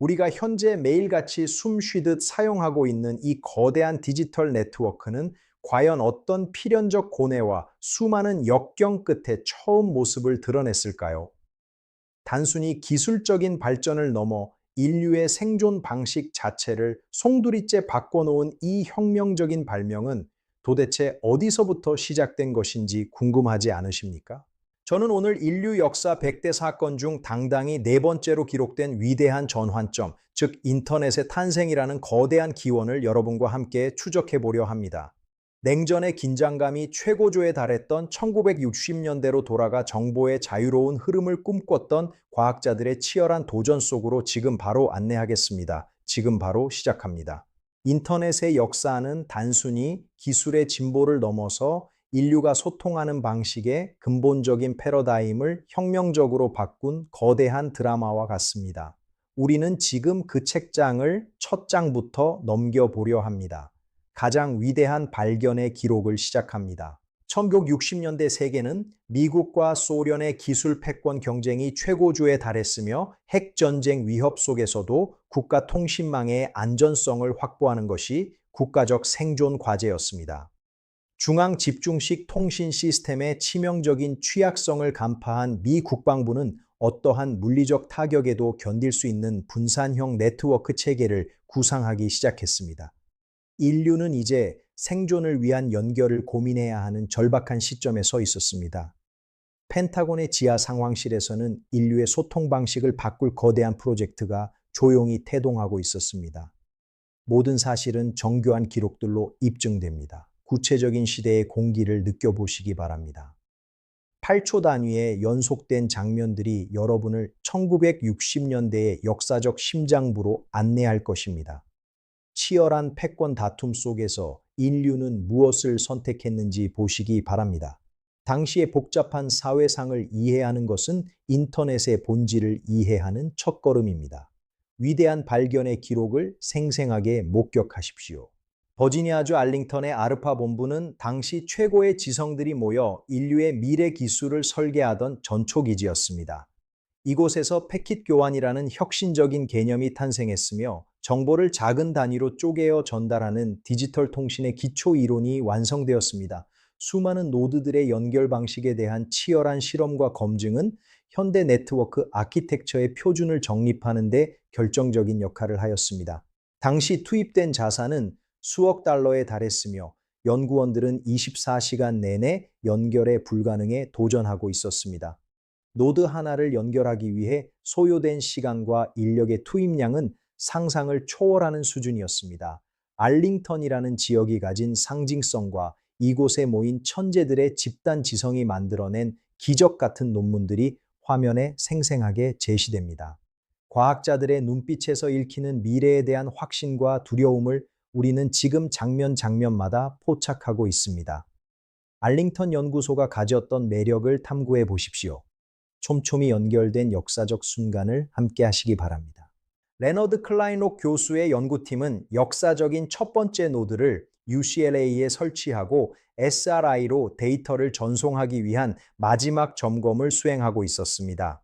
우리가 현재 매일같이 숨 쉬듯 사용하고 있는 이 거대한 디지털 네트워크는 과연 어떤 필연적 고뇌와 수많은 역경 끝에 처음 모습을 드러냈을까요? 단순히 기술적인 발전을 넘어 인류의 생존 방식 자체를 송두리째 바꿔놓은 이 혁명적인 발명은 도대체 어디서부터 시작된 것인지 궁금하지 않으십니까? 저는 오늘 인류 역사 100대 사건 중 당당히 네 번째로 기록된 위대한 전환점, 즉 인터넷의 탄생이라는 거대한 기원을 여러분과 함께 추적해 보려 합니다. 냉전의 긴장감이 최고조에 달했던 1960년대로 돌아가 정보의 자유로운 흐름을 꿈꿨던 과학자들의 치열한 도전 속으로 지금 바로 안내하겠습니다. 지금 바로 시작합니다. 인터넷의 역사는 단순히 기술의 진보를 넘어서 인류가 소통하는 방식의 근본적인 패러다임을 혁명적으로 바꾼 거대한 드라마와 같습니다. 우리는 지금 그 책장을 첫 장부터 넘겨보려 합니다. 가장 위대한 발견의 기록을 시작합니다. 1960년대 세계는 미국과 소련의 기술 패권 경쟁이 최고조에 달했으며 핵전쟁 위협 속에서도 국가 통신망의 안전성을 확보하는 것이 국가적 생존 과제였습니다. 중앙 집중식 통신 시스템의 치명적인 취약성을 간파한 미 국방부는 어떠한 물리적 타격에도 견딜 수 있는 분산형 네트워크 체계를 구상하기 시작했습니다. 인류는 이제 생존을 위한 연결을 고민해야 하는 절박한 시점에 서 있었습니다. 펜타곤의 지하 상황실에서는 인류의 소통 방식을 바꿀 거대한 프로젝트가 조용히 태동하고 있었습니다. 모든 사실은 정교한 기록들로 입증됩니다. 구체적인 시대의 공기를 느껴보시기 바랍니다. 8초 단위의 연속된 장면들이 여러분을 1960년대의 역사적 심장부로 안내할 것입니다. 치열한 패권 다툼 속에서 인류는 무엇을 선택했는지 보시기 바랍니다. 당시의 복잡한 사회상을 이해하는 것은 인터넷의 본질을 이해하는 첫걸음입니다. 위대한 발견의 기록을 생생하게 목격하십시오. 버지니아주 알링턴의 아르파 본부는 당시 최고의 지성들이 모여 인류의 미래 기술을 설계하던 전초기지였습니다. 이곳에서 패킷 교환이라는 혁신적인 개념이 탄생했으며 정보를 작은 단위로 쪼개어 전달하는 디지털 통신의 기초 이론이 완성되었습니다. 수많은 노드들의 연결 방식에 대한 치열한 실험과 검증은 현대 네트워크 아키텍처의 표준을 정립하는 데 결정적인 역할을 하였습니다. 당시 투입된 자산은 수억 달러에 달했으며 연구원들은 24시간 내내 연결에 불가능에 도전하고 있었습니다. 노드 하나를 연결하기 위해 소요된 시간과 인력의 투입량은 상상을 초월하는 수준이었습니다. 알링턴이라는 지역이 가진 상징성과 이곳에 모인 천재들의 집단 지성이 만들어낸 기적 같은 논문들이 화면에 생생하게 제시됩니다. 과학자들의 눈빛에서 읽히는 미래에 대한 확신과 두려움을 우리는 지금 장면 장면마다 포착하고 있습니다. 알링턴 연구소가 가졌던 매력을 탐구해 보십시오. 촘촘히 연결된 역사적 순간을 함께 하시기 바랍니다. 레너드 클라인록 교수의 연구팀은 역사적인 첫 번째 노드를 UCLA에 설치하고 SRI로 데이터를 전송하기 위한 마지막 점검을 수행하고 있었습니다.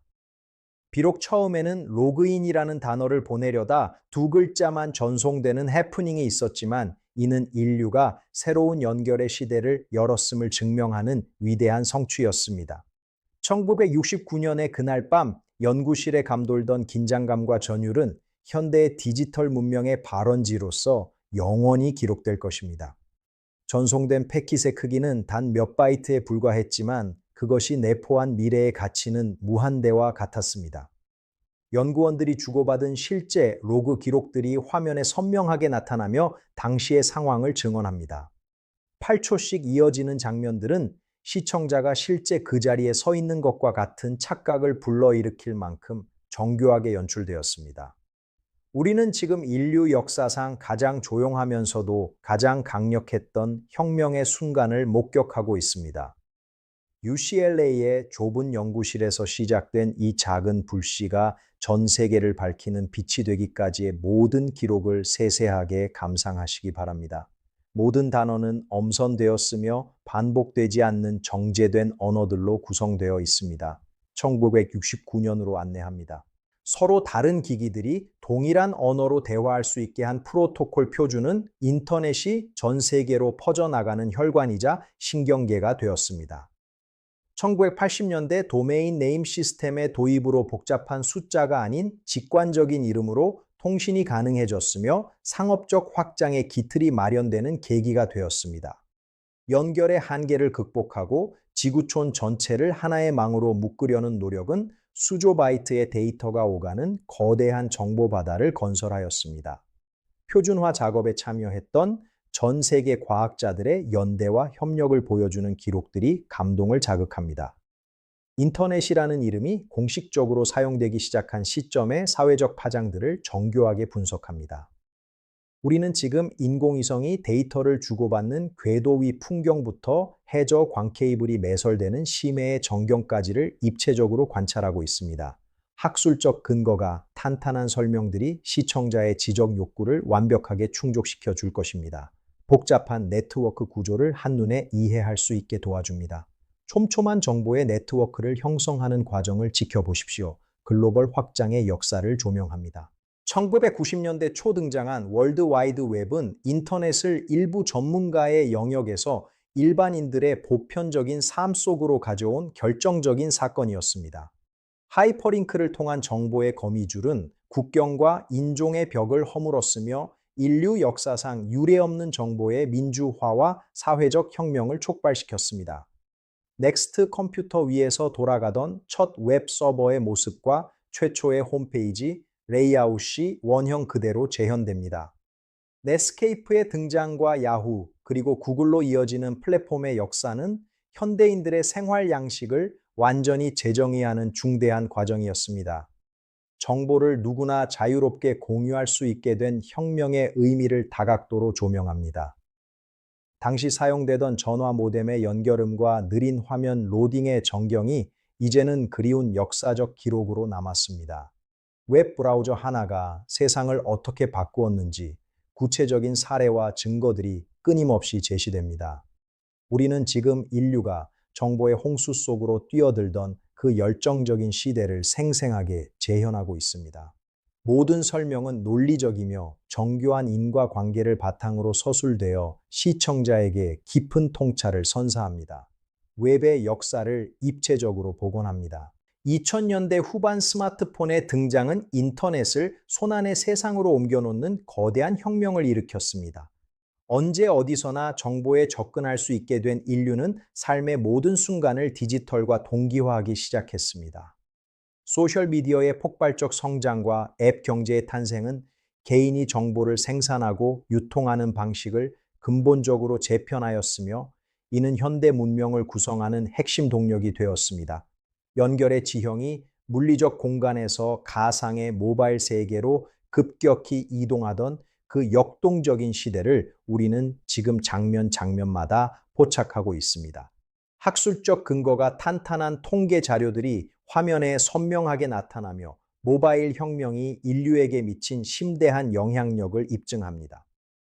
비록 처음에는 로그인이라는 단어를 보내려다 두 글자만 전송되는 해프닝이 있었지만 이는 인류가 새로운 연결의 시대를 열었음을 증명하는 위대한 성취였습니다. 1969년의 그날 밤 연구실에 감돌던 긴장감과 전율은 현대의 디지털 문명의 발원지로서 영원히 기록될 것입니다. 전송된 패킷의 크기는 단 몇 바이트에 불과했지만 그것이 내포한 미래의 가치는 무한대와 같았습니다. 연구원들이 주고받은 실제 로그 기록들이 화면에 선명하게 나타나며 당시의 상황을 증언합니다. 8초씩 이어지는 장면들은 시청자가 실제 그 자리에 서 있는 것과 같은 착각을 불러일으킬 만큼 정교하게 연출되었습니다. 우리는 지금 인류 역사상 가장 조용하면서도 가장 강력했던 혁명의 순간을 목격하고 있습니다. UCLA의 좁은 연구실에서 시작된 이 작은 불씨가 전 세계를 밝히는 빛이 되기까지의 모든 기록을 세세하게 감상하시기 바랍니다. 모든 단어는 엄선되었으며 반복되지 않는 정제된 언어들로 구성되어 있습니다. 1969년으로 안내합니다. 서로 다른 기기들이 동일한 언어로 대화할 수 있게 한 프로토콜 표준은 인터넷이 전 세계로 퍼져나가는 혈관이자 신경계가 되었습니다. 1980년대 도메인 네임 시스템의 도입으로 복잡한 숫자가 아닌 직관적인 이름으로 통신이 가능해졌으며 상업적 확장의 기틀이 마련되는 계기가 되었습니다. 연결의 한계를 극복하고 지구촌 전체를 하나의 망으로 묶으려는 노력은 수조 바이트의 데이터가 오가는 거대한 정보 바다를 건설하였습니다. 표준화 작업에 참여했던 전 세계 과학자들의 연대와 협력을 보여주는 기록들이 감동을 자극합니다. 인터넷이라는 이름이 공식적으로 사용되기 시작한 시점의 사회적 파장들을 정교하게 분석합니다. 우리는 지금 인공위성이 데이터를 주고받는 궤도 위 풍경부터 해저 광케이블이 매설되는 심해의 전경까지를 입체적으로 관찰하고 있습니다. 학술적 근거가 탄탄한 설명들이 시청자의 지적 욕구를 완벽하게 충족시켜 줄 것입니다. 복잡한 네트워크 구조를 한눈에 이해할 수 있게 도와줍니다. 촘촘한 정보의 네트워크를 형성하는 과정을 지켜보십시오. 글로벌 확장의 역사를 조명합니다. 1990년대 초 등장한 월드 와이드 웹은 인터넷을 일부 전문가의 영역에서 일반인들의 보편적인 삶 속으로 가져온 결정적인 사건이었습니다. 하이퍼링크를 통한 정보의 거미줄은 국경과 인종의 벽을 허물었으며 인류 역사상 유례없는 정보의 민주화와 사회적 혁명을 촉발시켰습니다. 넥스트 컴퓨터 위에서 돌아가던 첫 웹 서버의 모습과 최초의 홈페이지, 레이아웃이 원형 그대로 재현됩니다. 넷스케이프의 등장과 야후, 그리고 구글로 이어지는 플랫폼의 역사는 현대인들의 생활 양식을 완전히 재정의하는 중대한 과정이었습니다. 정보를 누구나 자유롭게 공유할 수 있게 된 혁명의 의미를 다각도로 조명합니다. 당시 사용되던 전화 모뎀의 연결음과 느린 화면 로딩의 정경이 이제는 그리운 역사적 기록으로 남았습니다. 웹 브라우저 하나가 세상을 어떻게 바꾸었는지 구체적인 사례와 증거들이 끊임없이 제시됩니다. 우리는 지금 인류가 정보의 홍수 속으로 뛰어들던 그 열정적인 시대를 생생하게 재현하고 있습니다. 모든 설명은 논리적이며 정교한 인과관계를 바탕으로 서술되어 시청자에게 깊은 통찰을 선사합니다. 웹의 역사를 입체적으로 복원합니다. 2000년대 후반 스마트폰의 등장은 인터넷을 손안의 세상으로 옮겨놓는 거대한 혁명을 일으켰습니다. 언제 어디서나 정보에 접근할 수 있게 된 인류는 삶의 모든 순간을 디지털과 동기화하기 시작했습니다. 소셜미디어의 폭발적 성장과 앱 경제의 탄생은 개인이 정보를 생산하고 유통하는 방식을 근본적으로 재편하였으며 이는 현대 문명을 구성하는 핵심 동력이 되었습니다. 연결의 지형이 물리적 공간에서 가상의 모바일 세계로 급격히 이동하던 그 역동적인 시대를 우리는 지금 장면마다 포착하고 있습니다. 학술적 근거가 탄탄한 통계 자료들이 화면에 선명하게 나타나며 모바일 혁명이 인류에게 미친 심대한 영향력을 입증합니다.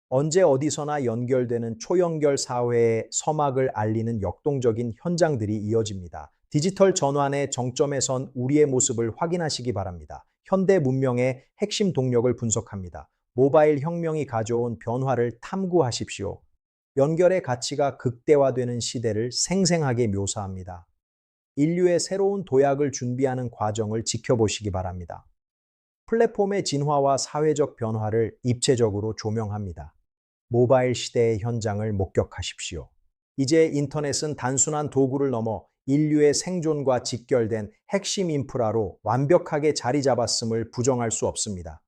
언제 어디서나 연결되는 초연결 사회의 서막을 알리는 역동적인 현장들이 이어집니다. 디지털 전환의 정점에 선 우리의 모습을 확인하시기 바랍니다. 현대 문명의 핵심 동력을 분석합니다. 모바일 혁명이 가져온 변화를 탐구하십시오. 연결의 가치가 극대화되는 시대를 생생하게 묘사합니다. 인류의 새로운 도약을 준비하는 과정을 지켜보시기 바랍니다. 플랫폼의 진화와 사회적 변화를 입체적으로 조명합니다. 모바일 시대의 현장을 목격하십시오. 이제 인터넷은 단순한 도구를 넘어 인류의 생존과 직결된 핵심 인프라로 완벽하게 자리 잡았음을 부정할 수 없습니다.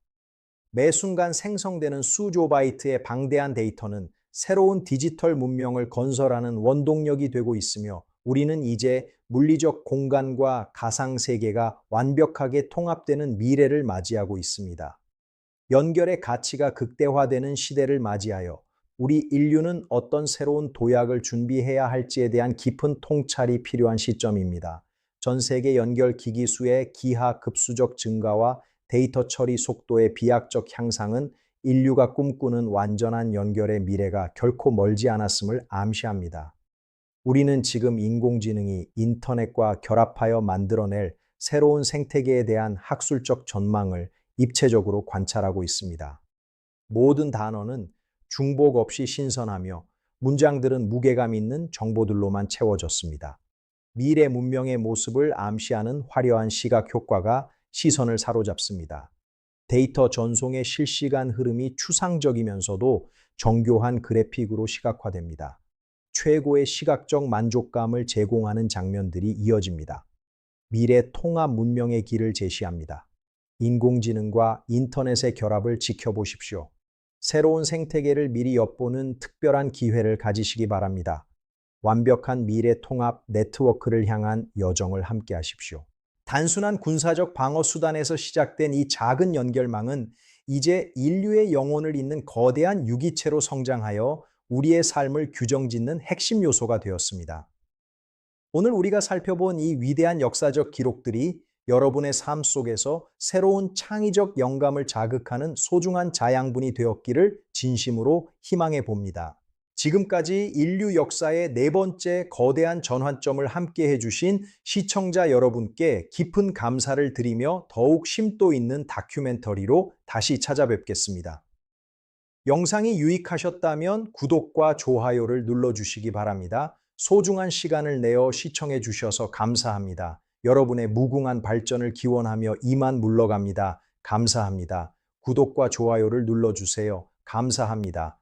매 순간 생성되는 수조 바이트의 방대한 데이터는 새로운 디지털 문명을 건설하는 원동력이 되고 있으며 우리는 이제 물리적 공간과 가상 세계가 완벽하게 통합되는 미래를 맞이하고 있습니다. 연결의 가치가 극대화되는 시대를 맞이하여 우리 인류는 어떤 새로운 도약을 준비해야 할지에 대한 깊은 통찰이 필요한 시점입니다. 전 세계 연결 기기 수의 기하급수적 증가와 데이터 처리 속도의 비약적 향상은 인류가 꿈꾸는 완전한 연결의 미래가 결코 멀지 않았음을 암시합니다. 우리는 지금 인공지능이 인터넷과 결합하여 만들어낼 새로운 생태계에 대한 학술적 전망을 입체적으로 관찰하고 있습니다. 모든 단어는 중복 없이 신선하며 문장들은 무게감 있는 정보들로만 채워졌습니다. 미래 문명의 모습을 암시하는 화려한 시각 효과가 시선을 사로잡습니다. 데이터 전송의 실시간 흐름이 추상적이면서도 정교한 그래픽으로 시각화됩니다. 최고의 시각적 만족감을 제공하는 장면들이 이어집니다. 미래 통합 문명의 길을 제시합니다. 인공지능과 인터넷의 결합을 지켜보십시오. 새로운 생태계를 미리 엿보는 특별한 기회를 가지시기 바랍니다. 완벽한 미래 통합 네트워크를 향한 여정을 함께 하십시오. 단순한 군사적 방어 수단에서 시작된 이 작은 연결망은 이제 인류의 영혼을 잇는 거대한 유기체로 성장하여 우리의 삶을 규정짓는 핵심 요소가 되었습니다. 오늘 우리가 살펴본 이 위대한 역사적 기록들이 여러분의 삶 속에서 새로운 창의적 영감을 자극하는 소중한 자양분이 되었기를 진심으로 희망해 봅니다. 지금까지 인류 역사의 네 번째 거대한 전환점을 함께 해주신 시청자 여러분께 깊은 감사를 드리며 더욱 심도 있는 다큐멘터리로 다시 찾아뵙겠습니다. 영상이 유익하셨다면 구독과 좋아요를 눌러주시기 바랍니다. 소중한 시간을 내어 시청해 주셔서 감사합니다. 여러분의 무궁한 발전을 기원하며 이만 물러갑니다. 감사합니다. 구독과 좋아요를 눌러주세요. 감사합니다.